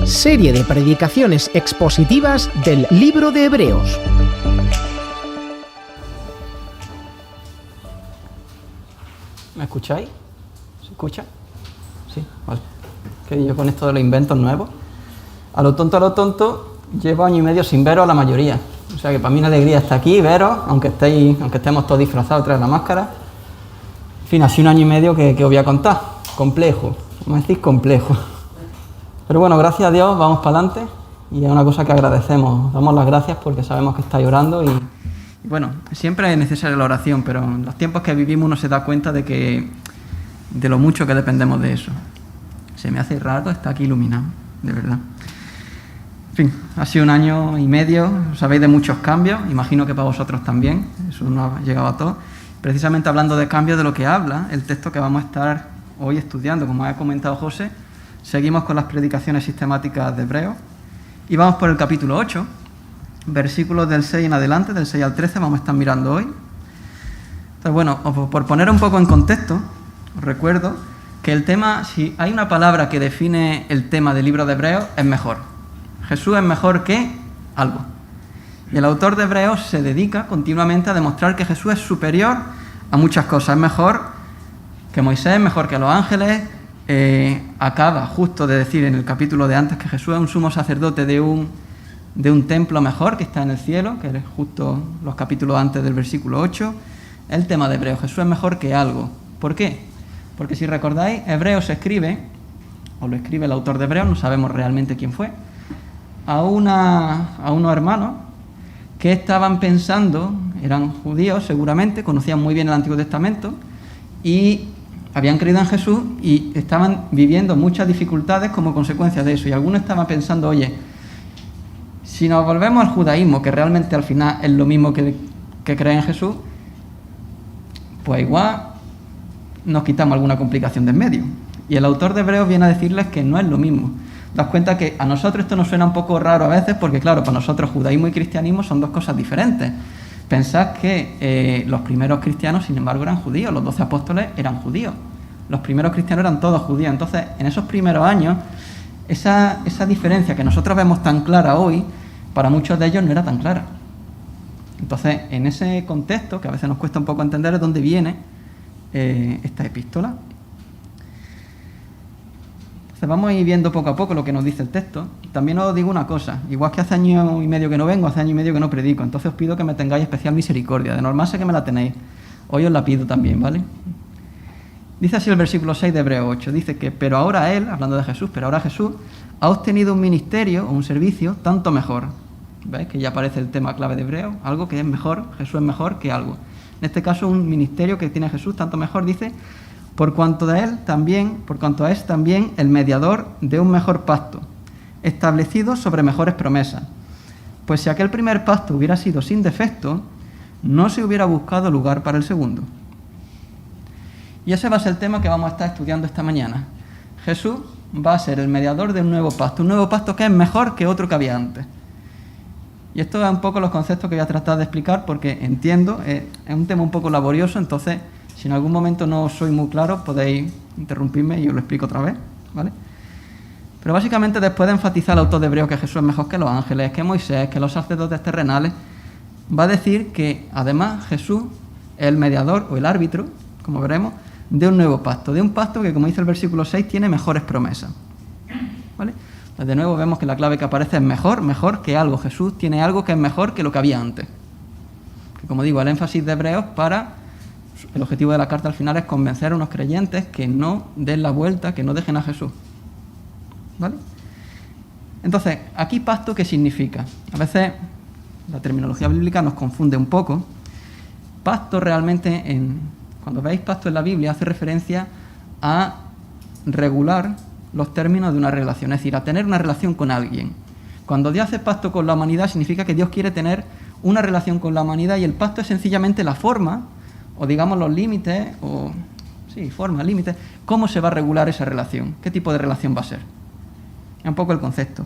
serie de predicaciones expositivas del libro de Hebreos. ¿Me escucháis? ¿Se escucha? Sí, vale. Que yo con esto de los inventos nuevos, a lo tonto, llevo año y medio sin veros a la mayoría. O sea que para mí una alegría estar aquí, veros, aunque estemos todos disfrazados tras la máscara. En fin, así un año y medio que os voy a contar. Complejo, me decís complejo. Pero bueno, gracias a Dios vamos para adelante y es una cosa que agradecemos. Damos las gracias porque sabemos que estáis orando y bueno, siempre es necesaria la oración, pero en los tiempos que vivimos uno se da cuenta de lo mucho que dependemos de eso. Se me hace raro estar aquí iluminado, de verdad. En fin, ha sido un año y medio, sabéis de muchos cambios, imagino que para vosotros también, eso no ha llegado a todos. Precisamente hablando de cambios, de lo que habla el texto que vamos a estar hoy estudiando, como ha comentado José, seguimos con las predicaciones sistemáticas de Hebreos y vamos por el capítulo 8, versículos del 6 en adelante, del 6 al 13, vamos a estar mirando hoy. Entonces, bueno, por poner un poco en contexto, os recuerdo que el tema, si hay una palabra que define el tema del libro de Hebreos, es mejor. Jesús es mejor que algo. Y el autor de Hebreos se dedica continuamente a demostrar que Jesús es superior a muchas cosas. Es mejor que Moisés, mejor que los ángeles. Acaba justo de decir en el capítulo de antes que Jesús es un sumo sacerdote de un templo mejor que está en el cielo, que es justo los capítulos antes del versículo 8. El tema de Hebreos, Jesús es mejor que algo. ¿Por qué? Porque si recordáis, Hebreos se escribe, o lo escribe el autor de Hebreos, no sabemos realmente quién fue, a unos hermanos que estaban pensando, eran judíos seguramente, conocían muy bien el Antiguo Testamento y habían creído en Jesús y estaban viviendo muchas dificultades como consecuencia de eso. Y algunos estaban pensando, oye, si nos volvemos al judaísmo, que realmente al final es lo mismo que creer en Jesús, pues igual nos quitamos alguna complicación de en medio. Y el autor de Hebreos viene a decirles que no es lo mismo. Das cuenta que a nosotros esto nos suena un poco raro a veces porque, claro, para nosotros judaísmo y cristianismo son dos cosas diferentes. Pensad que los primeros cristianos, sin embargo, eran judíos. Los 12 apóstoles eran judíos. Los primeros cristianos eran todos judíos. Entonces, en esos primeros años, esa diferencia que nosotros vemos tan clara hoy, para muchos de ellos no era tan clara. Entonces, en ese contexto, que a veces nos cuesta un poco entender, es donde viene esta epístola. Entonces, vamos a ir viendo poco a poco lo que nos dice el texto. También os digo una cosa, igual que hace año y medio que no vengo, hace año y medio que no predico, entonces os pido que me tengáis especial misericordia. De normal sé que me la tenéis, hoy os la pido también, ¿vale? Dice así el versículo 6 de Hebreos 8, dice que, pero ahora él, hablando de Jesús, pero ahora Jesús ha obtenido un ministerio o un servicio tanto mejor. ¿Veis? Que ya aparece el tema clave de Hebreos, algo que es mejor, Jesús es mejor que algo. En este caso, un ministerio que tiene Jesús tanto mejor, dice, por cuanto es también el mediador de un mejor pacto, establecido sobre mejores promesas. Pues si aquel primer pacto hubiera sido sin defecto, no se hubiera buscado lugar para el segundo. Y ese va a ser el tema que vamos a estar estudiando esta mañana. Jesús va a ser el mediador de un nuevo pacto que es mejor que otro que había antes. Y esto es un poco los conceptos que voy a tratar de explicar porque entiendo, es un tema un poco laborioso, entonces si en algún momento no soy muy claro podéis interrumpirme y os lo explico otra vez, ¿vale? Pero básicamente después de enfatizar el autor de Hebreos que Jesús es mejor que los ángeles, que Moisés, que los sacerdotes terrenales, va a decir que además Jesús es el mediador o el árbitro, como veremos, de un nuevo pacto, de un pacto que, como dice el versículo 6, tiene mejores promesas, ¿vale? Pues de nuevo vemos que la clave que aparece es mejor que algo. Jesús tiene algo que es mejor que lo que había antes. Que, como digo, el énfasis de Hebreos el objetivo de la carta al final es convencer a unos creyentes que no den la vuelta, que no dejen a Jesús, ¿vale? Entonces, aquí pacto, ¿qué significa? A veces la terminología bíblica nos confunde un poco. Pacto realmente, cuando veis pacto en la Biblia, hace referencia a regular los términos de una relación, es decir, a tener una relación con alguien. Cuando Dios hace pacto con la humanidad, significa que Dios quiere tener una relación con la humanidad y el pacto es sencillamente la forma, o digamos los límites, límites, cómo se va a regular esa relación, qué tipo de relación va a ser. Es un poco el concepto.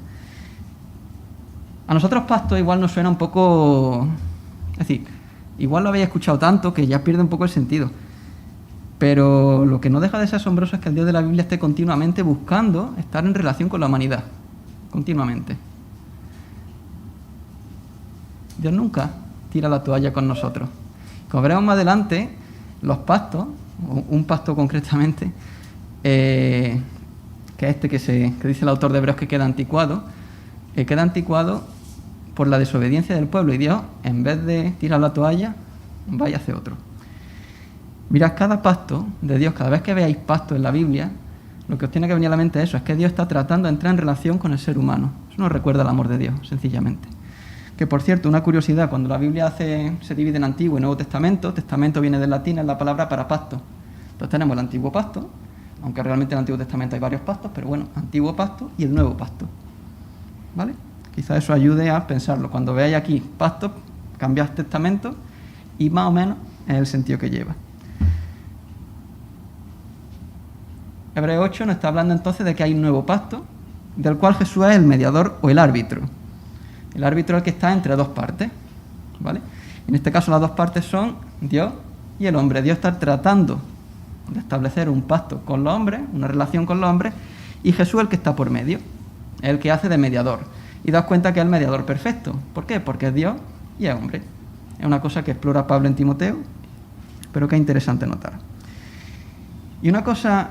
A nosotros pacto igual nos suena un poco, es decir, igual lo habéis escuchado tanto que ya pierde un poco el sentido. Pero lo que no deja de ser asombroso es que el Dios de la Biblia esté continuamente buscando estar en relación con la humanidad. continuamente. Dios nunca tira la toalla con nosotros. Como veremos más adelante, los pactos, un pacto concretamente, que es este que dice el autor de Hebreos que queda anticuado por la desobediencia del pueblo, y Dios, en vez de tirar la toalla, vaya a hacer otro. Mirad, cada pacto de Dios, cada vez que veáis pacto en la Biblia, lo que os tiene que venir a la mente es eso, es que Dios está tratando de entrar en relación con el ser humano. Eso nos recuerda el amor de Dios, sencillamente. Que, por cierto, una curiosidad, cuando la Biblia se divide en Antiguo y Nuevo Testamento, testamento viene del latín, es la palabra para pacto. Entonces tenemos el Antiguo Pacto, aunque realmente en el Antiguo Testamento hay varios pactos, pero bueno, Antiguo Pacto y el Nuevo Pacto. ¿Vale? Quizá eso ayude a pensarlo. Cuando veáis aquí pacto, cambiáis testamento y más o menos es el sentido que lleva. Hebreos 8 nos está hablando entonces de que hay un nuevo pacto, del cual Jesús es el mediador o el árbitro. El árbitro es el que está entre dos partes, ¿vale? En este caso las dos partes son Dios y el hombre. Dios está tratando de establecer un pacto con los hombres, una relación con los hombres, y Jesús es el que está por medio, es el que hace de mediador. Y daos cuenta que es el mediador perfecto. ¿Por qué? Porque es Dios y es hombre. Es una cosa que explora Pablo en Timoteo, pero que es interesante notar. Y una cosa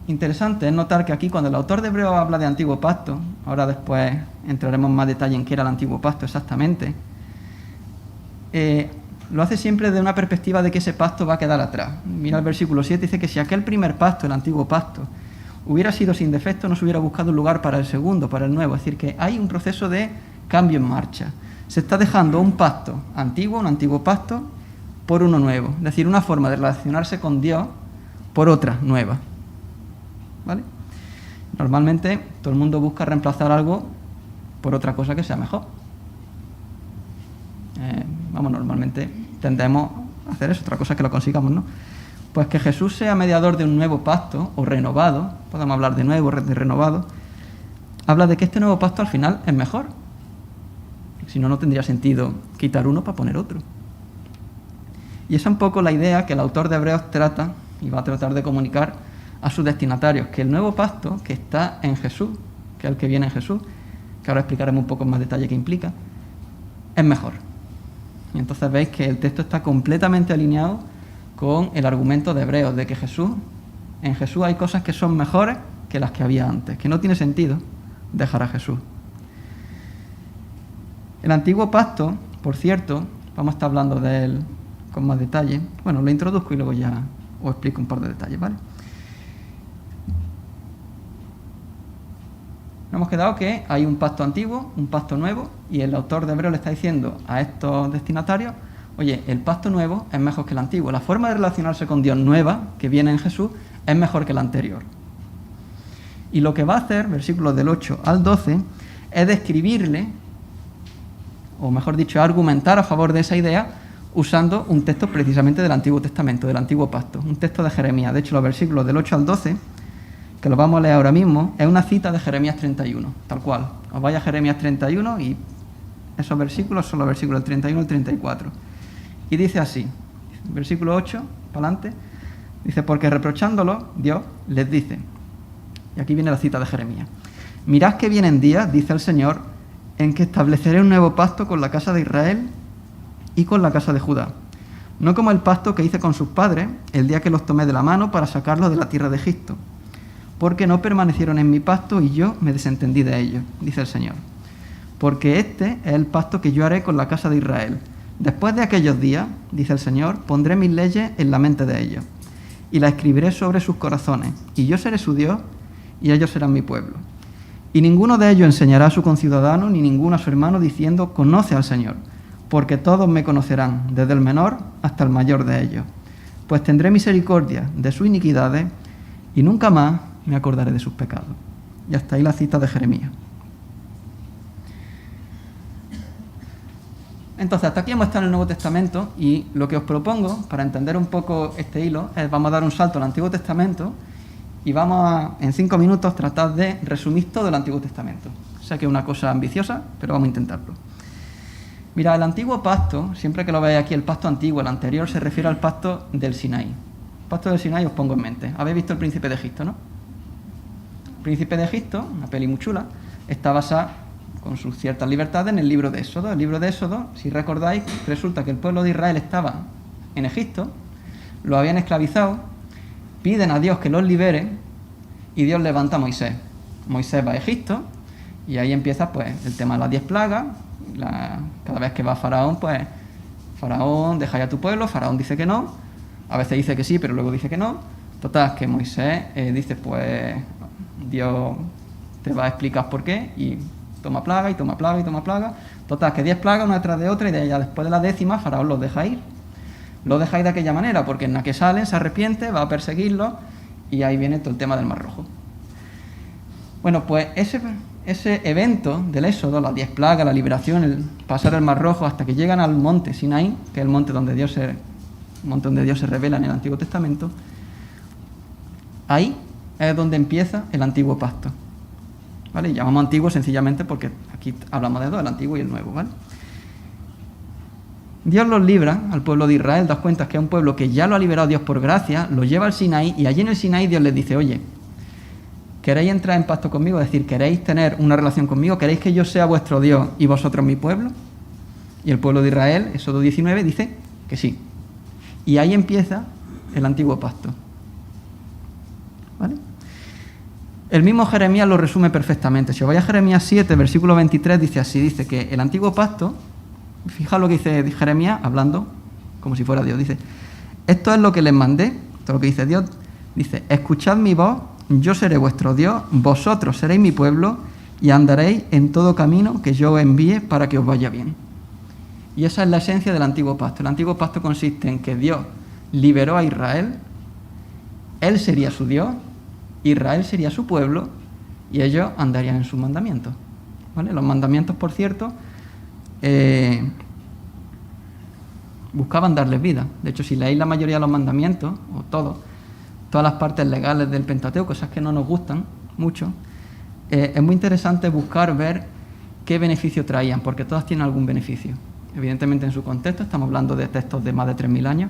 interesante es notar que aquí, cuando el autor de Hebreos habla de Antiguo Pacto, ahora después entraremos en más detalle en qué era el Antiguo Pacto exactamente, lo hace siempre de una perspectiva de que ese pacto va a quedar atrás. Mira el versículo 7, dice que si aquel primer pacto, el Antiguo Pacto, hubiera sido sin defecto, no se hubiera buscado un lugar para el segundo, para el nuevo. Es decir, que hay un proceso de cambio en marcha. Se está dejando un pacto antiguo, un antiguo pacto, por uno nuevo. Es decir, una forma de relacionarse con Dios por otra nueva. ¿Vale? Normalmente todo el mundo busca reemplazar algo por otra cosa que sea mejor. Normalmente tendemos a hacer eso, otra cosa que lo consigamos, ¿no? Pues que Jesús sea mediador de un nuevo pacto, o renovado, podemos hablar de nuevo, de renovado, habla de que este nuevo pacto al final es mejor. Si no, no tendría sentido quitar uno para poner otro. Y esa es un poco la idea que el autor de Hebreos trata, y va a tratar de comunicar a sus destinatarios, que el nuevo pacto que está en Jesús, que es el que viene en Jesús, que ahora explicaremos un poco en más detalle qué implica, es mejor. Y entonces veis que el texto está completamente alineado con el argumento de Hebreos, de que en Jesús hay cosas que son mejores que las que había antes, que no tiene sentido dejar a Jesús. El Antiguo Pacto, por cierto, vamos a estar hablando de él con más detalle. Bueno, lo introduzco y luego ya os explico un par de detalles, ¿vale? Nos hemos quedado que hay un pacto antiguo, un pacto nuevo, y el autor de Hebreos le está diciendo a estos destinatarios, oye, el pacto nuevo es mejor que el antiguo. La forma de relacionarse con Dios nueva, que viene en Jesús, es mejor que la anterior. Y lo que va a hacer, versículos del 8 al 12, es describirle, o mejor dicho, argumentar a favor de esa idea, usando un texto precisamente del Antiguo Testamento, del Antiguo Pacto, un texto de Jeremías. De hecho, los versículos del 8 al 12, que los vamos a leer ahora mismo, es una cita de Jeremías 31, tal cual. Os vais a Jeremías 31 y esos versículos son los versículos 31 al 34. Y dice así, versículo 8, para adelante, dice, porque reprochándolo, Dios les dice, y aquí viene la cita de Jeremías, mirad que vienen días, dice el Señor, en que estableceré un nuevo pacto con la casa de Israel y con la casa de Judá, no como el pacto que hice con sus padres el día que los tomé de la mano para sacarlos de la tierra de Egipto, porque no permanecieron en mi pacto y yo me desentendí de ellos, dice el Señor. Porque este es el pacto que yo haré con la casa de Israel. Después de aquellos días, dice el Señor, pondré mis leyes en la mente de ellos y las escribiré sobre sus corazones, y yo seré su Dios y ellos serán mi pueblo. Y ninguno de ellos enseñará a su conciudadano ni ninguno a su hermano diciendo, conoce al Señor, porque todos me conocerán, desde el menor hasta el mayor de ellos. Pues tendré misericordia de sus iniquidades y nunca más me acordaré de sus pecados. Y hasta ahí la cita de Jeremías. Entonces, hasta aquí hemos estado en el Nuevo Testamento y lo que os propongo, para entender un poco este hilo, es vamos a dar un salto al Antiguo Testamento y vamos a, en 5 minutos, tratar de resumir todo el Antiguo Testamento. Sé que es una cosa ambiciosa, pero vamos a intentarlo. Mira, el Antiguo Pacto, siempre que lo veáis aquí, el Pacto Antiguo, el anterior, se refiere al Pacto del Sinaí. El Pacto del Sinaí os pongo en mente. Habéis visto El Príncipe de Egipto, ¿no? El Príncipe de Egipto, una peli muy chula, está basada, con sus ciertas libertades, en el libro de Éxodo. El libro de Éxodo, si recordáis, resulta que el pueblo de Israel estaba en Egipto, lo habían esclavizado, piden a Dios que los libere y Dios levanta a Moisés. Moisés va a Egipto y ahí empieza pues el tema de las 10 plagas. Cada vez que va Faraón, pues Faraón, deja ya tu pueblo, Faraón dice que no, a veces dice que sí, pero luego dice que no. Total, que Moisés dice, pues Dios te va a explicar por qué, y toma plaga, y toma plaga, y toma plaga. Total, que 10 plagas una detrás de otra, y ya después de la 10ª, Faraón los deja ir. Los deja ir de aquella manera, porque en la que salen se arrepiente, va a perseguirlos, y ahí viene todo el tema del Mar Rojo. Bueno, pues ese evento del Éxodo, las 10 plagas, la liberación, el pasar el Mar Rojo, hasta que llegan al monte Sinaí, que es el monte donde Dios se revela en el Antiguo Testamento, ahí es donde empieza el Antiguo Pacto. ¿Vale? Y llamamos Antiguo sencillamente porque aquí hablamos de dos, el Antiguo y el Nuevo, ¿vale? Dios los libra al pueblo de Israel, das cuenta que es un pueblo que ya lo ha liberado Dios por gracia, lo lleva al Sinaí, y allí en el Sinaí Dios les dice, oye, ¿queréis entrar en pacto conmigo? Es decir, ¿queréis tener una relación conmigo? ¿Queréis que yo sea vuestro Dios y vosotros mi pueblo? Y el pueblo de Israel, Éxodo 19, dice que sí. Y ahí empieza el Antiguo Pacto. ¿Vale? El mismo Jeremías lo resume perfectamente. Si os vais a Jeremías 7, versículo 23, dice así, dice que el Antiguo Pacto, fijaos lo que dice Jeremías, hablando como si fuera Dios, dice, esto es lo que les mandé, esto es lo que dice Dios, dice, escuchad mi voz, yo seré vuestro Dios, vosotros seréis mi pueblo, y andaréis en todo camino que yo os envíe para que os vaya bien. Y esa es la esencia del Antiguo Pacto. El Antiguo Pacto consiste en que Dios liberó a Israel, Él sería su Dios, Israel sería su pueblo, y ellos andarían en sus mandamientos. ¿Vale? Los mandamientos, por cierto, buscaban darles vida. De hecho, si leéis la mayoría de los mandamientos, o todas las partes legales del Pentateuco, cosas que no nos gustan mucho, es muy interesante buscar, ver qué beneficio traían, porque todas tienen algún beneficio. Evidentemente, en su contexto, estamos hablando de textos de más de 3.000 años,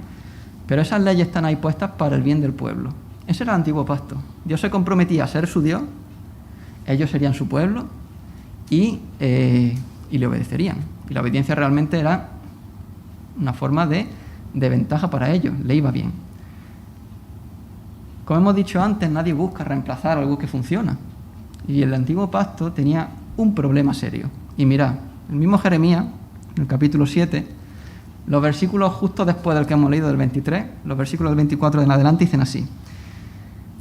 pero esas leyes están ahí puestas para el bien del pueblo. Ese era el Antiguo Pacto. Dios se comprometía a ser su Dios, ellos serían su pueblo, y le obedecerían. Y la obediencia realmente era una forma de ventaja para ellos, le iba bien. Como hemos dicho antes, nadie busca reemplazar algo que funciona. Y el Antiguo Pacto tenía un problema serio. Y mirad, el mismo Jeremías, en el capítulo 7, los versículos justo después del que hemos leído, del 23, los versículos del 24 en adelante, dicen así.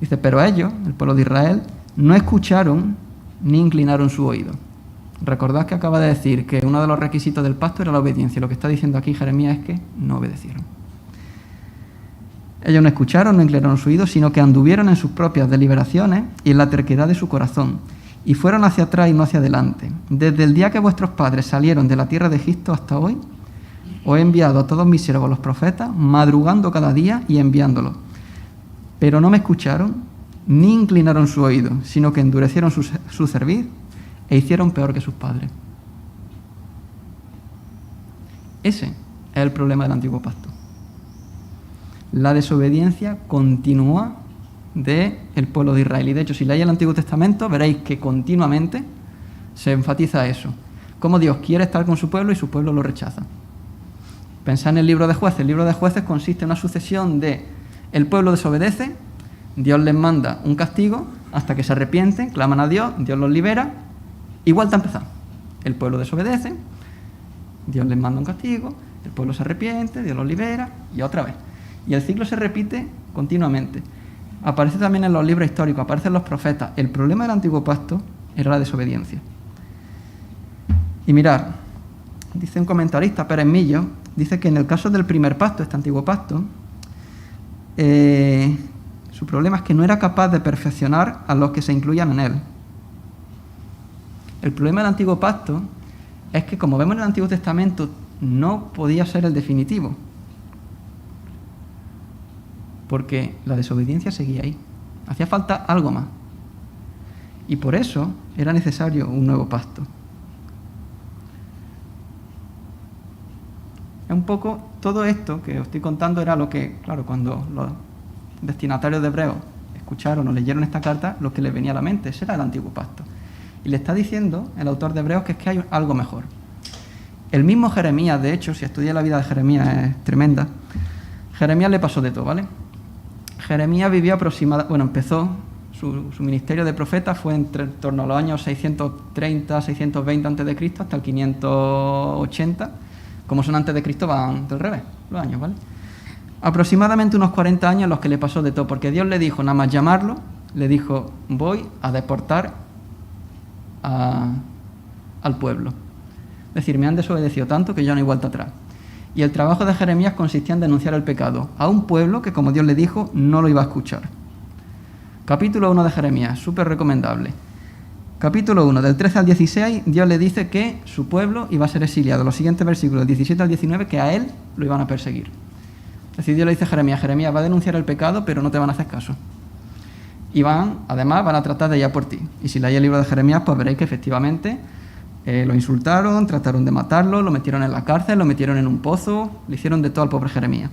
Dice, pero ellos, el pueblo de Israel, no escucharon ni inclinaron su oído. Recordad que acaba de decir que uno de los requisitos del pacto era la obediencia. Lo que está diciendo aquí Jeremías es que no obedecieron. Ellos no escucharon, no inclinaron su oído, sino que anduvieron en sus propias deliberaciones y en la terquedad de su corazón, y fueron hacia atrás y no hacia adelante. Desde el día que vuestros padres salieron de la tierra de Egipto hasta hoy, os he enviado a todos mis siervos los profetas, madrugando cada día y enviándolos. Pero no me escucharon, ni inclinaron su oído, sino que endurecieron su cerviz e hicieron peor que sus padres. Ese es el problema del Antiguo Pacto. La desobediencia continua del pueblo de Israel. Y de hecho, si leéis el Antiguo Testamento, veréis que continuamente se enfatiza eso. Cómo Dios quiere estar con su pueblo y su pueblo lo rechaza. Pensad en el libro de Jueces. El libro de Jueces consiste en una sucesión de el pueblo desobedece, Dios les manda un castigo hasta que se arrepienten, claman a Dios, Dios los libera, y vuelta a empezar. El pueblo desobedece, Dios les manda un castigo, el pueblo se arrepiente, Dios los libera, y otra vez. Y el ciclo se repite continuamente. Aparece también en los libros históricos, aparecen los profetas. El problema del Antiguo Pacto era la desobediencia. Y mirad, dice un comentarista, Pérez Millo, dice que en el caso del primer pacto, este Antiguo Pacto, su problema es que no era capaz de perfeccionar a los que se incluían en él. El problema del Antiguo Pacto es que, como vemos en el Antiguo Testamento, no podía ser el definitivo, porque la desobediencia seguía ahí. Hacía falta algo más. Y por eso era necesario un nuevo pacto. Es un poco todo esto que os estoy contando era lo que, claro, cuando los destinatarios de Hebreos escucharon o leyeron esta carta, lo que les venía a la mente. Ese era el Antiguo Pacto. Y le está diciendo el autor de Hebreos que es que hay algo mejor. El mismo Jeremías, de hecho, si estudia la vida de Jeremías es tremenda. Jeremías le pasó de todo, ¿vale? Jeremías vivió empezó su ministerio de profeta fue en torno a los años 630, 620 a.C. hasta el 580. Como son antes de Cristo van del revés, los años, ¿vale? Aproximadamente unos 40 años en los que le pasó de todo, porque Dios le dijo, nada más llamarlo, le dijo, voy a deportar al pueblo. Es decir, me han desobedecido tanto que ya no hay vuelta atrás. Y el trabajo de Jeremías consistía en denunciar el pecado a un pueblo que, como Dios le dijo, no lo iba a escuchar. Capítulo 1 de Jeremías, súper recomendable. Capítulo 1, del 13 al 16, Dios le dice que su pueblo iba a ser exiliado. Los siguientes versículos, 17 al 19, que a él lo iban a perseguir. Es decir, Dios le dice a Jeremías, Jeremías va a denunciar el pecado, pero no te van a hacer caso. Y además van a tratar de ir a por ti. Y si leéis el libro de Jeremías, pues veréis que efectivamente lo insultaron, trataron de matarlo, lo metieron en la cárcel, lo metieron en un pozo, le hicieron de todo al pobre Jeremías.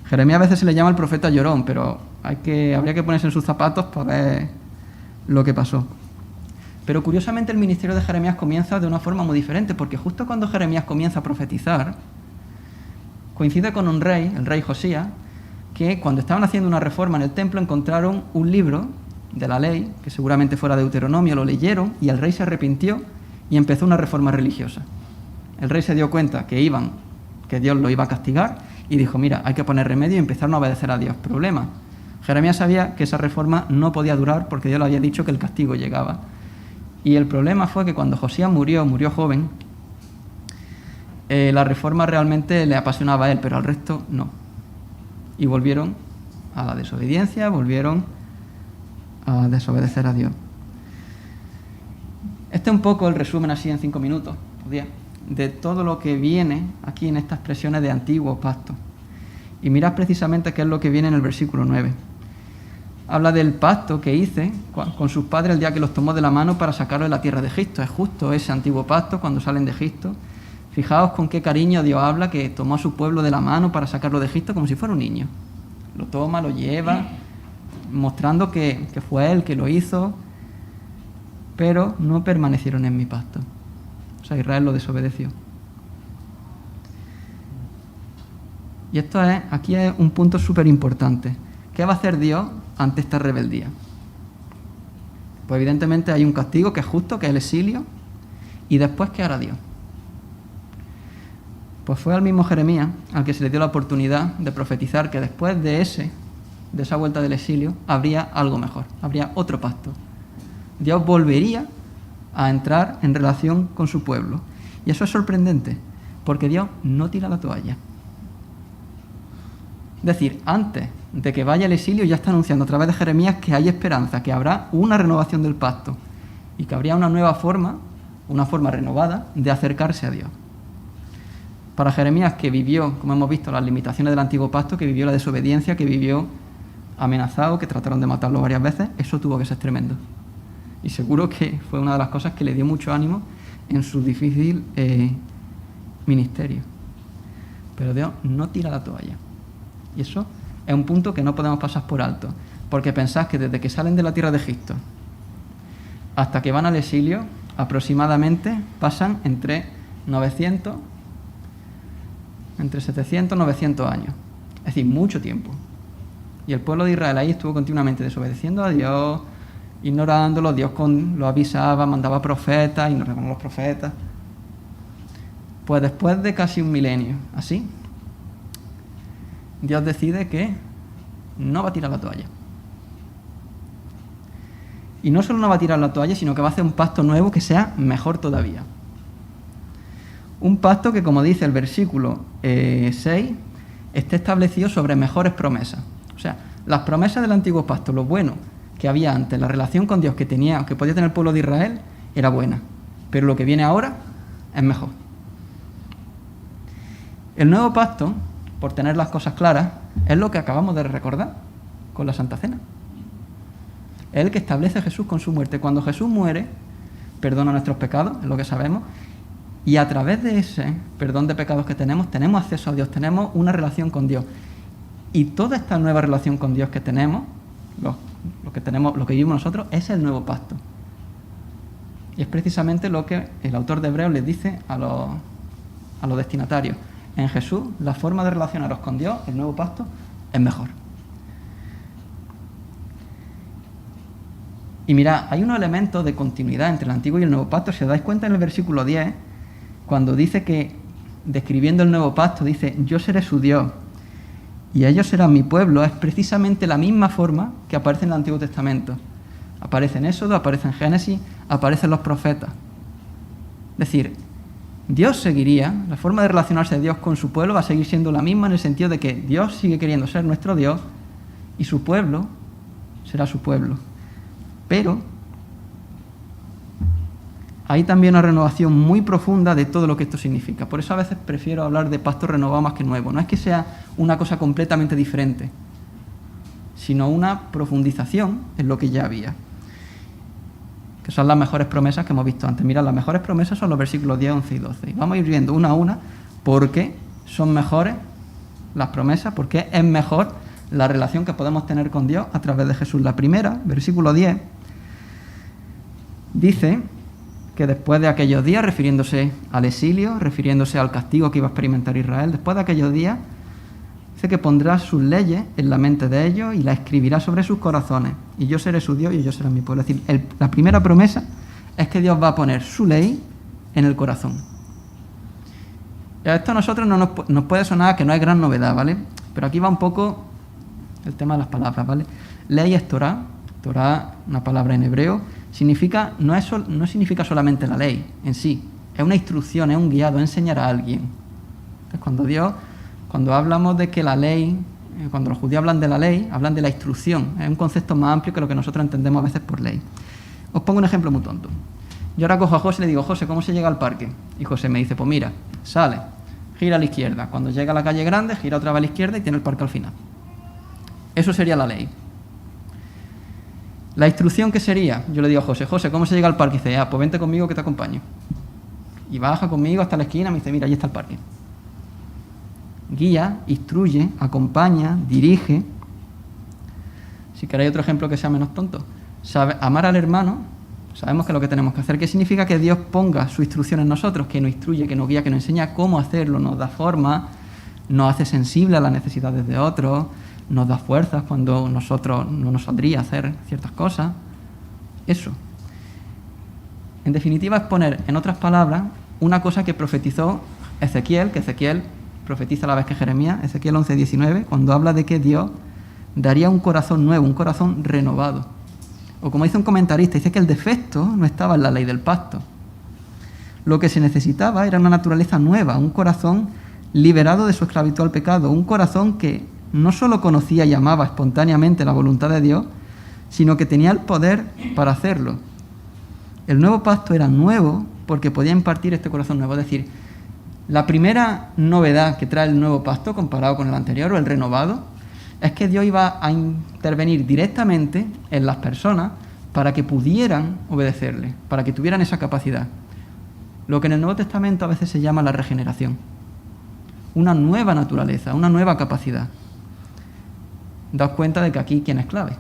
Jeremías a veces se le llama el profeta llorón, pero habría que ponerse en sus zapatos para ver lo que pasó. Pero curiosamente el ministerio de Jeremías comienza de una forma muy diferente, porque justo cuando Jeremías comienza a profetizar, coincide con un rey, el rey Josías, que cuando estaban haciendo una reforma en el templo encontraron un libro de la ley, que seguramente fuera Deuteronomio, lo leyeron y el rey se arrepintió y empezó una reforma religiosa. El rey se dio cuenta que Dios lo iba a castigar y dijo, mira, hay que poner remedio y empezaron a obedecer a Dios. Problema, Jeremías sabía que esa reforma no podía durar porque Dios le había dicho que el castigo llegaba. Y el problema fue que cuando Josías murió joven, la reforma realmente le apasionaba a él, pero al resto no. Y volvieron a la desobediencia, volvieron a desobedecer a Dios. Este es un poco el resumen así en 5 minutos, 10, de todo lo que viene aquí en estas expresiones de antiguo pacto. Y mirad precisamente qué es lo que viene en el versículo 9. Habla del pacto que hice con sus padres el día que los tomó de la mano para sacarlos de la tierra de Egipto. Es justo ese antiguo pacto cuando salen de Egipto. Fijaos con qué cariño Dios habla, que tomó a su pueblo de la mano para sacarlo de Egipto como si fuera un niño. Lo toma, lo lleva, mostrando que fue Él que lo hizo, pero no permanecieron en mi pacto. O sea, Israel lo desobedeció. Y aquí es un punto súper importante. ¿Qué va a hacer Dios ante esta rebeldía? Pues evidentemente hay un castigo que es justo, que es el exilio, y después, ¿qué hará Dios? Pues fue al mismo Jeremías al que se le dio la oportunidad de profetizar que después de esa vuelta del exilio, habría algo mejor, habría otro pacto. Dios volvería a entrar en relación con su pueblo. Y eso es sorprendente, porque Dios no tira la toalla. Es decir, antes de que vaya el exilio ya está anunciando a través de Jeremías que hay esperanza, que habrá una renovación del pacto y que habría una nueva forma, una forma renovada de acercarse a Dios. Para Jeremías, que vivió, como hemos visto, las limitaciones del antiguo pacto, que vivió la desobediencia, que vivió amenazado, que trataron de matarlo varias veces, eso tuvo que ser tremendo. Y seguro que fue una de las cosas que le dio mucho ánimo en su difícil ministerio. Pero Dios no tira la toalla. Y eso es un punto que no podemos pasar por alto, porque pensad que desde que salen de la tierra de Egipto hasta que van al exilio, aproximadamente pasan entre 700, 900 años. Es decir, mucho tiempo. Y el pueblo de Israel ahí estuvo continuamente desobedeciendo a Dios, ignorándolo. Dios lo avisaba, mandaba profetas, ignoraban a los profetas. Pues después de casi un milenio, así, Dios decide que no va a tirar la toalla. Y no solo no va a tirar la toalla, sino que va a hacer un pacto nuevo que sea mejor todavía. Un pacto que, como dice el versículo 6, esté establecido sobre mejores promesas. O sea, las promesas del antiguo pacto, lo bueno que había antes, la relación con Dios que podía tener el pueblo de Israel, era buena. Pero lo que viene ahora es mejor. El nuevo pacto, por tener las cosas claras, es lo que acabamos de recordar con la Santa Cena. Es el que establece a Jesús con su muerte. Cuando Jesús muere, perdona nuestros pecados, es lo que sabemos, y a través de ese perdón de pecados que tenemos acceso a Dios, tenemos una relación con Dios. Y toda esta nueva relación con Dios que tenemos, lo que vivimos nosotros, es el nuevo pacto. Y es precisamente lo que el autor de Hebreos les dice a los destinatarios. En Jesús, la forma de relacionaros con Dios, el nuevo pacto, es mejor. Y mirad, hay unos elementos de continuidad entre el antiguo y el nuevo pacto. Si os dais cuenta en el versículo 10, cuando dice que, describiendo el nuevo pacto, dice, yo seré su Dios y ellos serán mi pueblo, es precisamente la misma forma que aparece en el Antiguo Testamento. Aparece en Éxodo, aparece en Génesis, aparecen los profetas. Es decir, Dios seguiría, la forma de relacionarse de Dios con su pueblo va a seguir siendo la misma en el sentido de que Dios sigue queriendo ser nuestro Dios y su pueblo será su pueblo. Pero hay también una renovación muy profunda de todo lo que esto significa. Por eso a veces prefiero hablar de pacto renovado más que nuevo. No es que sea una cosa completamente diferente, sino una profundización en lo que ya había. Que son las mejores promesas que hemos visto antes. Mirad, las mejores promesas son los versículos 10, 11 y 12. Y vamos a ir viendo una a una porque son mejores las promesas, porque es mejor la relación que podemos tener con Dios a través de Jesús. La primera, versículo 10, dice que después de aquellos días, refiriéndose al exilio, refiriéndose al castigo que iba a experimentar Israel, después de aquellos días, dice que pondrá sus leyes en la mente de ellos y las escribirá sobre sus corazones. Y yo seré su Dios y ellos serán mi pueblo. Es decir, la primera promesa es que Dios va a poner su ley en el corazón. Y a esto a nosotros nos puede sonar que no es gran novedad, ¿vale? Pero aquí va un poco el tema de las palabras, ¿vale? Ley es Torah. Torah, una palabra en hebreo, no significa solamente la ley en sí. Es una instrucción, es un guiado, es enseñar a alguien. Entonces, cuando hablamos de que la ley, cuando los judíos hablan de la ley, hablan de la instrucción. Es un concepto más amplio que lo que nosotros entendemos a veces por ley. Os pongo un ejemplo muy tonto. Yo ahora cojo a José y le digo, José, ¿cómo se llega al parque? Y José me dice, pues mira, sale, gira a la izquierda. Cuando llega a la calle grande, gira otra vez a la izquierda y tiene el parque al final. Eso sería la ley. La instrucción, ¿qué sería? Yo le digo a José, José, ¿cómo se llega al parque? Y dice, pues vente conmigo que te acompaño. Y baja conmigo hasta la esquina y me dice, mira, ahí está el parque. Guía, instruye, acompaña, dirige. Si queréis otro ejemplo que sea menos tonto. Amar al hermano, sabemos que es lo que tenemos que hacer. ¿Qué significa que Dios ponga su instrucción en nosotros? Que nos instruye, que nos guía, que nos enseña cómo hacerlo, nos da forma, nos hace sensible a las necesidades de otros, nos da fuerzas cuando nosotros no nos saldría hacer ciertas cosas. Eso. En definitiva, es poner, en otras palabras, una cosa que profetizó Ezequiel, que Ezequiel profetiza a la vez que Jeremías, Ezequiel 11:19, cuando habla de que Dios daría un corazón nuevo, un corazón renovado. O como dice un comentarista, dice que el defecto no estaba en la ley del pacto. Lo que se necesitaba era una naturaleza nueva, un corazón liberado de su esclavitud al pecado, un corazón que no solo conocía y amaba espontáneamente la voluntad de Dios, sino que tenía el poder para hacerlo. El nuevo pacto era nuevo porque podía impartir este corazón nuevo. Es decir, la primera novedad que trae el nuevo pacto comparado con el anterior o el renovado es que Dios iba a intervenir directamente en las personas para que pudieran obedecerle, para que tuvieran esa capacidad. Lo que en el Nuevo Testamento a veces se llama la regeneración. Una nueva naturaleza, una nueva capacidad. Daos cuenta de que aquí, ¿quién es clave?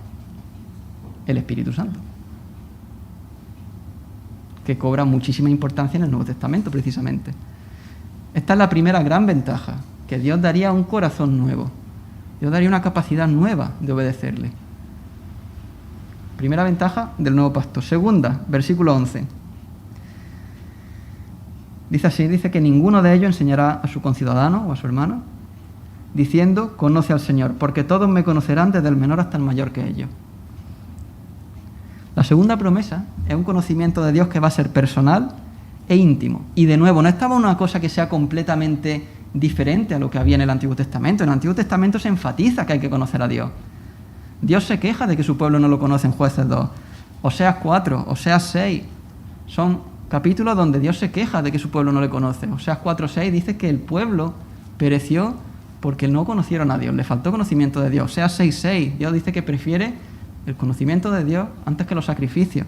El Espíritu Santo, que cobra muchísima importancia en el Nuevo Testamento, precisamente. Esta es la primera gran ventaja, que Dios daría un corazón nuevo. Dios daría una capacidad nueva de obedecerle. Primera ventaja del nuevo pacto. Segunda, versículo 11. Dice así, dice que ninguno de ellos enseñará a su conciudadano o a su hermano, diciendo, conoce al Señor, porque todos me conocerán desde el menor hasta el mayor que ellos. La segunda promesa es un conocimiento de Dios que va a ser personal e íntimo. Y de nuevo, no estaba una cosa que sea completamente diferente a lo que había en el Antiguo Testamento. En el Antiguo Testamento se enfatiza que hay que conocer a Dios. Dios se queja de que su pueblo no lo conoce en Jueces 2. Oseas 4, Oseas 6. Son capítulos donde Dios se queja de que su pueblo no le conoce. Oseas 4:6 dice que el pueblo pereció porque no conocieron a Dios, le faltó conocimiento de Dios. Oseas 6:6, Dios dice que prefiere el conocimiento de Dios antes que los sacrificios.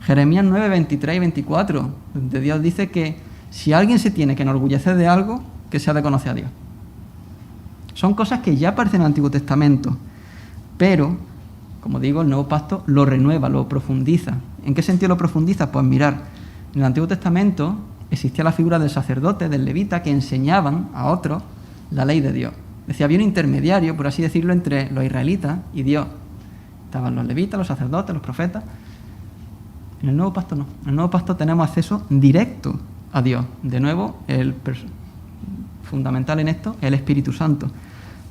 Jeremías 9:23 y 24, donde Dios dice que si alguien se tiene que enorgullecer de algo, que sea de conocer a Dios. Son cosas que ya aparecen en el Antiguo Testamento, pero, como digo, el Nuevo Pacto lo renueva, lo profundiza. ¿En qué sentido lo profundiza? Pues mirar, En el Antiguo Testamento existía la figura del sacerdote, del levita, que enseñaban a otros la ley de Dios. Es decir, había un intermediario, por así decirlo, entre los israelitas y Dios. Estaban los levitas, los sacerdotes, los profetas. En el Nuevo Pacto no. En el Nuevo Pacto tenemos acceso directo a Dios. De nuevo, el fundamental en esto es el Espíritu Santo.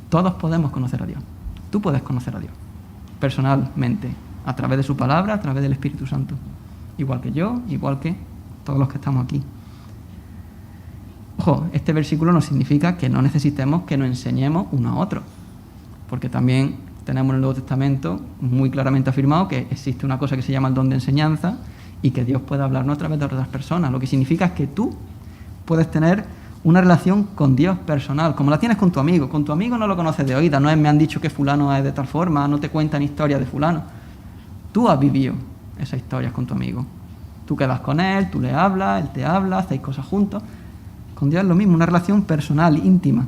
Todos podemos conocer a Dios. Tú puedes conocer a Dios personalmente, a través de su palabra, a través del Espíritu Santo. Igual que yo, igual que todos los que estamos aquí. Ojo, este versículo no significa que no necesitemos que nos enseñemos uno a otro, porque también tenemos en el Nuevo Testamento muy claramente afirmado que existe una cosa que se llama el don de enseñanza y que Dios puede hablarnos a través de otras personas, lo que significa es que tú puedes tener una relación con Dios personal, como la tienes con tu amigo. Con tu amigo no lo conoces de oídas, no es me han dicho que fulano es de tal forma, no te cuentan historias de fulano. Tú has vivido esas historias con tu amigo. Tú quedas con él, tú le hablas, él te habla, hacéis cosas juntos. Con Dios es lo mismo, una relación personal, íntima.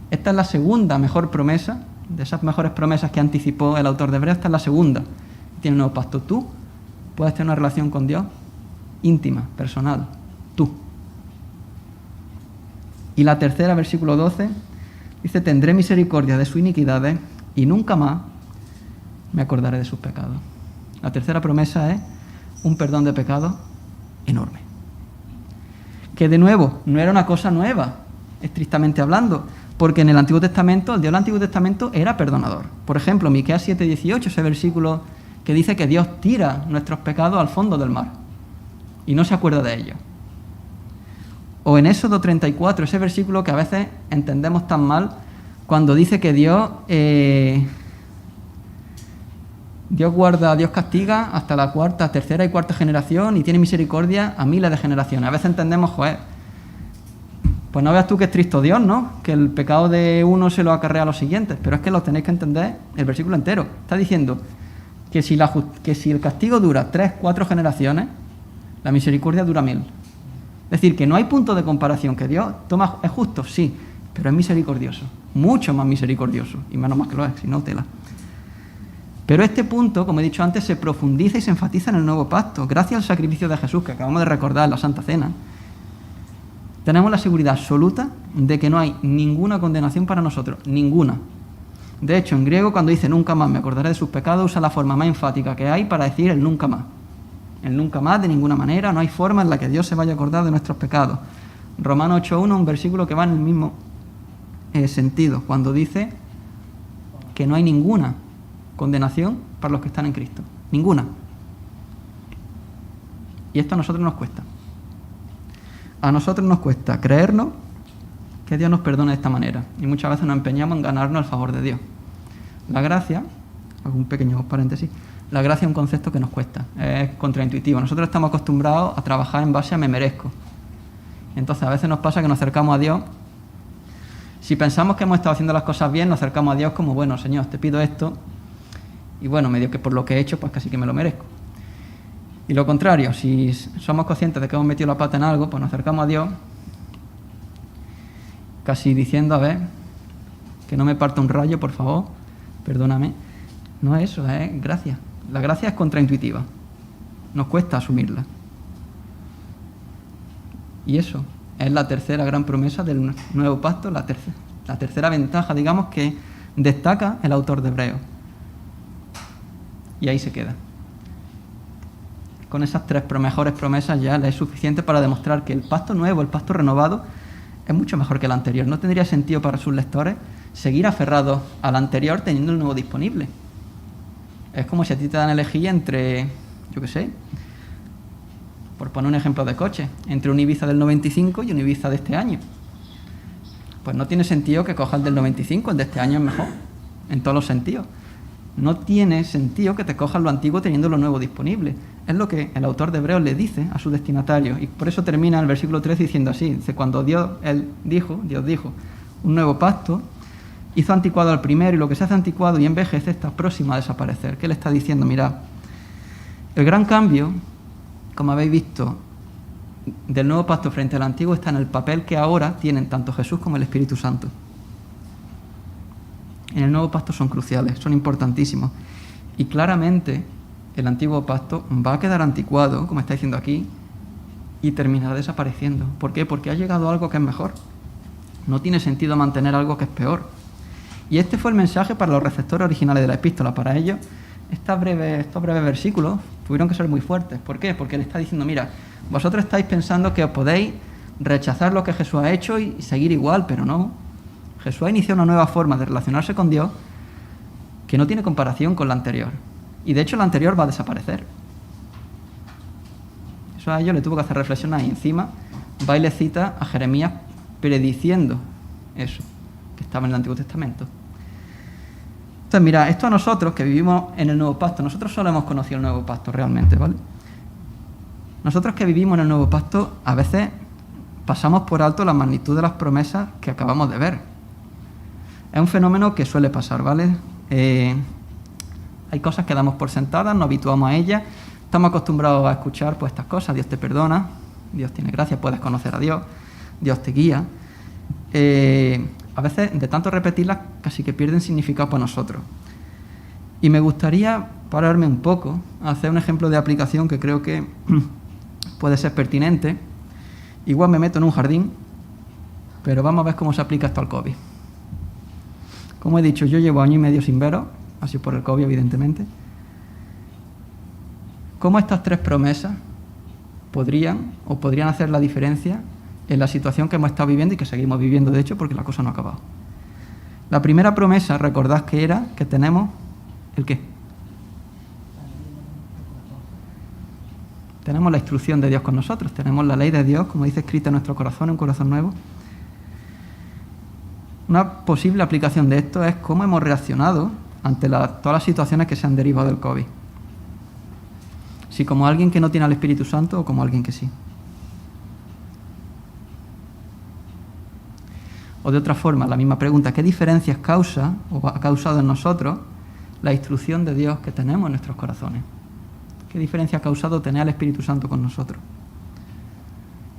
Esta es la segunda mejor promesa, de esas mejores promesas que anticipó el autor de Hebreos, esta es la segunda. Tiene un nuevo pacto. Tú puedes tener una relación con Dios íntima, personal, tú. Y la tercera, versículo 12, dice, tendré misericordia de sus iniquidades y nunca más me acordaré de sus pecados. La tercera promesa es un perdón de pecados enorme. Que de nuevo, no era una cosa nueva, estrictamente hablando, porque en el Antiguo Testamento, el Dios del Antiguo Testamento era perdonador. Por ejemplo, Miqueas 7:18, ese versículo que dice que Dios tira nuestros pecados al fondo del mar y no se acuerda de ellos. O en Éxodo 34, ese versículo que a veces entendemos tan mal, cuando dice que Dios guarda, Dios castiga hasta la cuarta, tercera y cuarta generación y tiene misericordia a miles de generaciones. A veces entendemos, joder, pues no veas tú que es tristo Dios, ¿no? Que el pecado de uno se lo acarrea a los siguientes. Pero es que lo tenéis que entender el versículo entero. Está diciendo que si el castigo dura 3, 4 generaciones, la misericordia dura 1000. Es decir, que no hay punto de comparación, que Dios es justo, sí, pero es misericordioso, mucho más misericordioso, y menos más que lo es, si no, tela. Pero este punto, como he dicho antes, se profundiza y se enfatiza en el nuevo pacto. Gracias al sacrificio de Jesús, que acabamos de recordar en la Santa Cena, tenemos la seguridad absoluta de que no hay ninguna condenación para nosotros, ninguna. De hecho, en griego, cuando dice nunca más me acordaré de sus pecados, usa la forma más enfática que hay para decir el nunca más. El nunca más, de ninguna manera, no hay forma en la que Dios se vaya a acordar de nuestros pecados. Romanos 8:1, un versículo que va en el mismo sentido, cuando dice que no hay ninguna condenación para los que están en Cristo. Ninguna. Y esto a nosotros nos cuesta. A nosotros nos cuesta creernos que Dios nos perdona de esta manera. Y muchas veces nos empeñamos en ganarnos el favor de Dios. La gracia, hago un pequeño paréntesis, la gracia es un concepto que nos cuesta, es contraintuitivo. Nosotros estamos acostumbrados a trabajar en base a me merezco. Entonces a veces nos pasa que nos acercamos a Dios. Si pensamos que hemos estado haciendo las cosas bien, nos acercamos a Dios como, bueno, Señor, te pido esto, y bueno, medio que por lo que he hecho, pues casi que me lo merezco. Y lo contrario, si somos conscientes de que hemos metido la pata en algo, pues nos acercamos a Dios casi diciendo, a ver, que no me parta un rayo, por favor, perdóname. No es eso, es gracia. La gracia es contraintuitiva. Nos cuesta asumirla. Y eso es la tercera gran promesa del nuevo pacto, la tercera ventaja, digamos, que destaca el autor de Hebreos. Y ahí se queda. Con esas 3 mejores promesas ya le es suficiente para demostrar que el pacto nuevo, el pacto renovado, es mucho mejor que el anterior. No tendría sentido para sus lectores seguir aferrados al anterior teniendo el nuevo disponible. Es como si a ti te dan a elegir entre, yo qué sé, por poner un ejemplo de coche, entre un Ibiza del 95 y un Ibiza de este año. Pues no tiene sentido que cojas el del 95, el de este año es mejor, en todos los sentidos. No tiene sentido que te cojas lo antiguo teniendo lo nuevo disponible. Es lo que el autor de Hebreos le dice a su destinatario. Y por eso termina el versículo 13 diciendo así. Dice, cuando Dios dijo, un nuevo pacto, hizo anticuado al primero, y lo que se hace anticuado y envejece está próximo a desaparecer. ¿Qué le está diciendo? Mirad, el gran cambio, como habéis visto, del nuevo pacto frente al antiguo está en el papel que ahora tienen tanto Jesús como el Espíritu Santo. En el nuevo pacto son cruciales, son importantísimos. Y claramente el antiguo pacto va a quedar anticuado, como está diciendo aquí, y terminará desapareciendo. ¿Por qué? Porque ha llegado algo que es mejor. No tiene sentido mantener algo que es peor. Y este fue el mensaje para los receptores originales de la epístola. Para ellos, estos breves versículos tuvieron que ser muy fuertes. ¿Por qué? Porque él está diciendo, mira, vosotros estáis pensando que os podéis rechazar lo que Jesús ha hecho y seguir igual, pero no. Jesús ha iniciado una nueva forma de relacionarse con Dios que no tiene comparación con la anterior. Y de hecho la anterior va a desaparecer. Eso a ellos le tuvo que hacer reflexionar y encima va y le cita a Jeremías prediciendo eso, que estaba en el Antiguo Testamento. Entonces, mira, esto a nosotros que vivimos en el Nuevo Pacto, nosotros solo hemos conocido el Nuevo Pacto realmente, ¿vale? Nosotros que vivimos en el Nuevo Pacto, a veces pasamos por alto la magnitud de las promesas que acabamos de ver. Es un fenómeno que suele pasar, ¿vale? Hay cosas que damos por sentadas, nos habituamos a ellas, estamos acostumbrados a escuchar pues estas cosas, Dios te perdona, Dios tiene gracia, puedes conocer a Dios, Dios te guía. A veces, de tanto repetirlas, casi que pierden significado para nosotros. Y me gustaría pararme un poco, a hacer un ejemplo de aplicación que creo que puede ser pertinente. Igual me meto en un jardín, pero vamos a ver cómo se aplica esto al COVID. Como he dicho, yo llevo año y medio sin veros, así por el COVID, evidentemente. ¿Cómo estas tres promesas podrían hacer la diferencia en la situación que hemos estado viviendo y que seguimos viviendo, de hecho, porque la cosa no ha acabado? La primera promesa, recordad que era que tenemos ¿el qué? Tenemos la instrucción de Dios con nosotros, tenemos la ley de Dios, como dice, escrita en nuestro corazón, un corazón nuevo. Una posible aplicación de esto es cómo hemos reaccionado ante todas las situaciones que se han derivado del COVID. Si como alguien que no tiene al Espíritu Santo o como alguien que sí. O de otra forma, la misma pregunta, ¿qué diferencias causa o ha causado en nosotros la instrucción de Dios que tenemos en nuestros corazones? ¿Qué diferencia ha causado tener al Espíritu Santo con nosotros?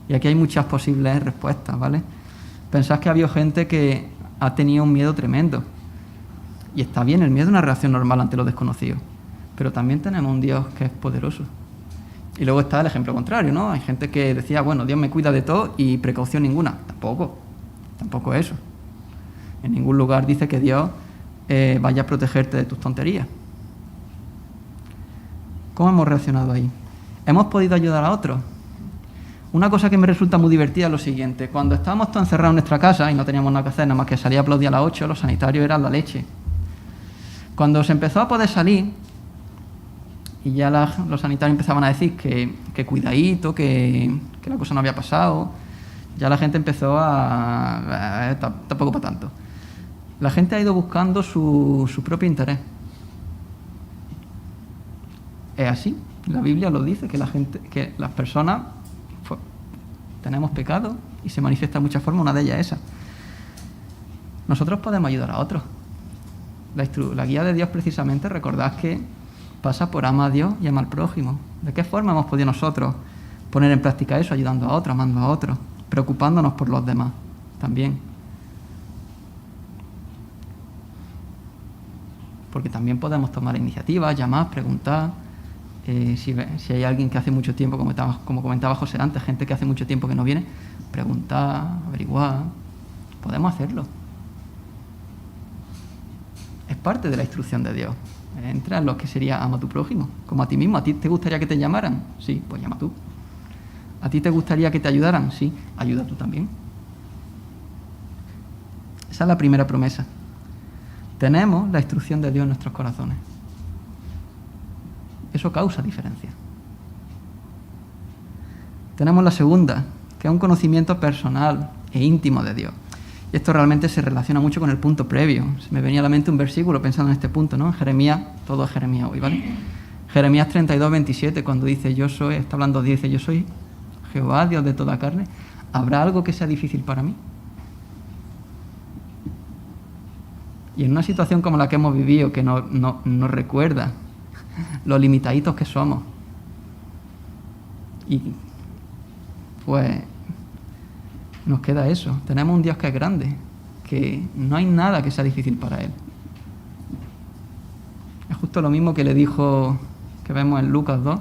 Y aquí hay muchas posibles respuestas, ¿vale? Pensad que ha habido gente que ha tenido un miedo tremendo. Y está bien, el miedo es una reacción normal ante lo desconocido. Pero también tenemos un Dios que es poderoso. Y luego está el ejemplo contrario, ¿no? Hay gente que decía, bueno, Dios me cuida de todo y precaución ninguna. Tampoco eso. En ningún lugar dice que Dios vaya a protegerte de tus tonterías. ¿Cómo hemos reaccionado ahí? ¿Hemos podido ayudar a otros? Una cosa que me resulta muy divertida es lo siguiente. Cuando estábamos todos encerrados en nuestra casa y no teníamos nada que hacer, nada más que salir a aplaudir a las 8, los sanitarios eran la leche. Cuando se empezó a poder salir, y ya los sanitarios empezaban a decir que cuidadito, que la cosa no había pasado, ya la gente empezó tampoco para tanto. La gente ha ido buscando su propio interés. Es así, la Biblia lo dice, que las personas tenemos pecado y se manifiesta de muchas formas, una de ellas es esa. Nosotros podemos ayudar a otros. La guía de Dios precisamente, recordad que pasa por amar a Dios y amar al prójimo. ¿De qué forma hemos podido nosotros poner en práctica eso? Ayudando a otros, amando a otros, preocupándonos por los demás también. Porque también podemos tomar iniciativas, llamar, preguntar. Si hay alguien que hace mucho tiempo, como comentaba José antes, gente que hace mucho tiempo que no viene, preguntar, averiguar. Podemos hacerlo. Es parte de la instrucción de Dios. Entra en lo que sería ama a tu prójimo, como a ti mismo. ¿A ti te gustaría que te llamaran? Sí, pues llama tú. ¿A ti te gustaría que te ayudaran? Sí, ayuda tú también. Esa es la primera promesa. Tenemos la instrucción de Dios en nuestros corazones. Eso causa diferencia. Tenemos la segunda, que es un conocimiento personal e íntimo de Dios. Y esto realmente se relaciona mucho con el punto previo. Se me venía a la mente un versículo pensando en este punto, ¿no? En Jeremías, todo es Jeremías hoy, ¿vale? Jeremías 32, 27, cuando dice, está hablando Dios, dice, yo soy Jehová, Dios de toda carne. ¿Habrá algo que sea difícil para mí? Y en una situación como la que hemos vivido, que nos recuerda los limitaditos que somos, y pues nos queda eso. Tenemos un Dios que es grande, que no hay nada que sea difícil para Él. Es justo lo mismo que le dijo, que vemos en Lucas 2,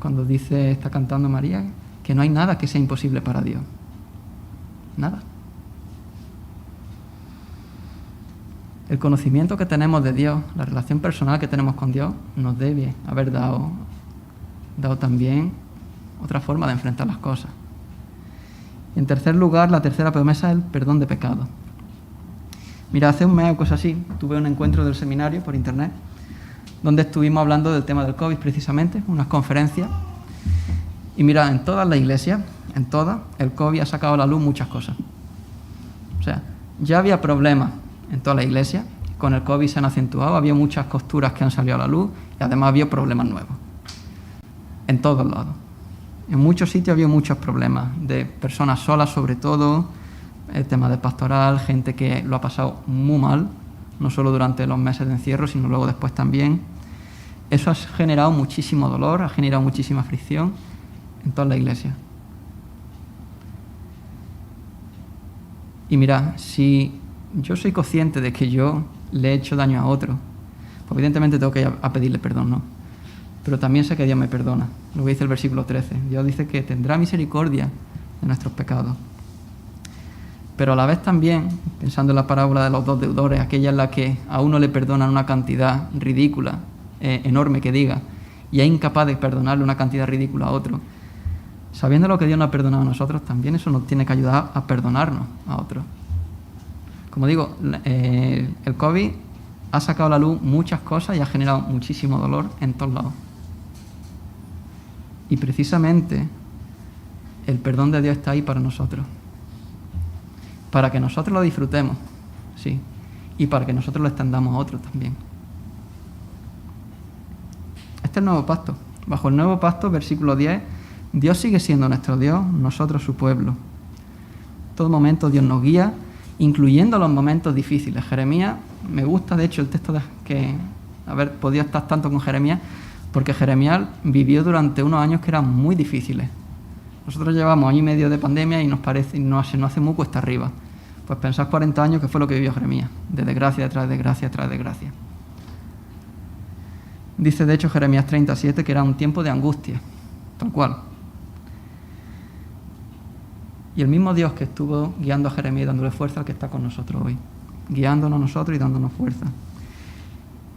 cuando dice, está cantando María, que no hay nada que sea imposible para Dios. Nada. El conocimiento que tenemos de Dios, la relación personal que tenemos con Dios, nos debe haber dado también otra forma de enfrentar las cosas. Y en tercer lugar, la tercera promesa es el perdón de pecados. Mira, hace un mes o cosa así, tuve un encuentro del seminario por internet, donde estuvimos hablando del tema del COVID precisamente, unas conferencias. Y mira, en todas las iglesias, en todas, el COVID ha sacado a la luz muchas cosas. O sea, ya había problemas en toda la iglesia, con el COVID se han acentuado, había muchas costuras que han salido a la luz y además había problemas nuevos. En todos lados. En muchos sitios había muchos problemas, de personas solas sobre todo, el tema de pastoral, gente que lo ha pasado muy mal, no solo durante los meses de encierro, sino luego después también. Eso ha generado muchísimo dolor, ha generado muchísima fricción en toda la iglesia. Y mira, si yo soy consciente de que yo le he hecho daño a otro, pues evidentemente tengo que ir a pedirle perdón, ¿no? Pero también sé que Dios me perdona. Lo que dice el versículo 13. Dios dice que tendrá misericordia de nuestros pecados. Pero a la vez también, pensando en la parábola de los dos deudores, aquella en la que a uno le perdonan una cantidad ridícula, enorme que diga, y es incapaz de perdonarle una cantidad ridícula a otro, sabiendo lo que Dios nos ha perdonado a nosotros, también eso nos tiene que ayudar a perdonarnos a otros. Como digo, el COVID ha sacado a la luz muchas cosas y ha generado muchísimo dolor en todos lados. Y precisamente el perdón de Dios está ahí para nosotros. Para que nosotros lo disfrutemos, sí. Y para que nosotros lo extendamos a otros también. Este es el nuevo pacto. Bajo el nuevo pacto, versículo 10, Dios sigue siendo nuestro Dios, nosotros su pueblo. En todo momento Dios nos guía, incluyendo los momentos difíciles. Jeremías, me gusta de hecho el texto de que haber podido estar tanto con Jeremías, porque Jeremías vivió durante unos años que eran muy difíciles. Nosotros llevamos año y medio de pandemia y se nos hace muy cuesta arriba. Pues pensad 40 años que fue lo que vivió Jeremías, de desgracia tras desgracia tras desgracia. Dice de hecho Jeremías 37 que era un tiempo de angustia, tal cual. Y el mismo Dios que estuvo guiando a Jeremías y dándole fuerza al que está con nosotros hoy, guiándonos a nosotros y dándonos fuerza.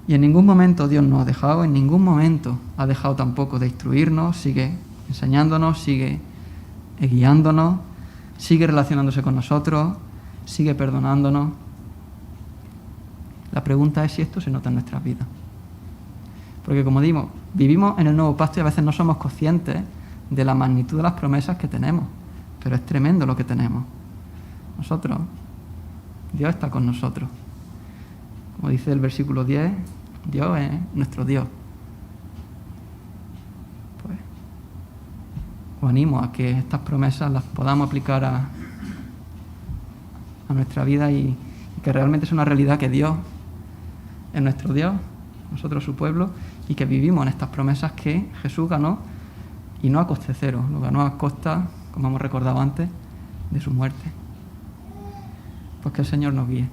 Y en ningún momento Dios nos ha dejado, en ningún momento ha dejado tampoco de instruirnos, sigue enseñándonos, sigue guiándonos, sigue relacionándose con nosotros, sigue perdonándonos. La pregunta es si esto se nota en nuestras vidas. Porque como digo, vivimos en el nuevo pacto y a veces no somos conscientes de la magnitud de las promesas que tenemos, pero es tremendo lo que tenemos. Nosotros, Dios está con nosotros. Como dice el versículo 10, Dios es nuestro Dios. Pues os animo a que estas promesas las podamos aplicar a nuestra vida y que realmente es una realidad que Dios es nuestro Dios, nosotros su pueblo, y que vivimos en estas promesas que Jesús ganó, y no a coste cero, lo ganó a costa, como hemos recordado antes, de su muerte. Pues que el Señor nos guíe.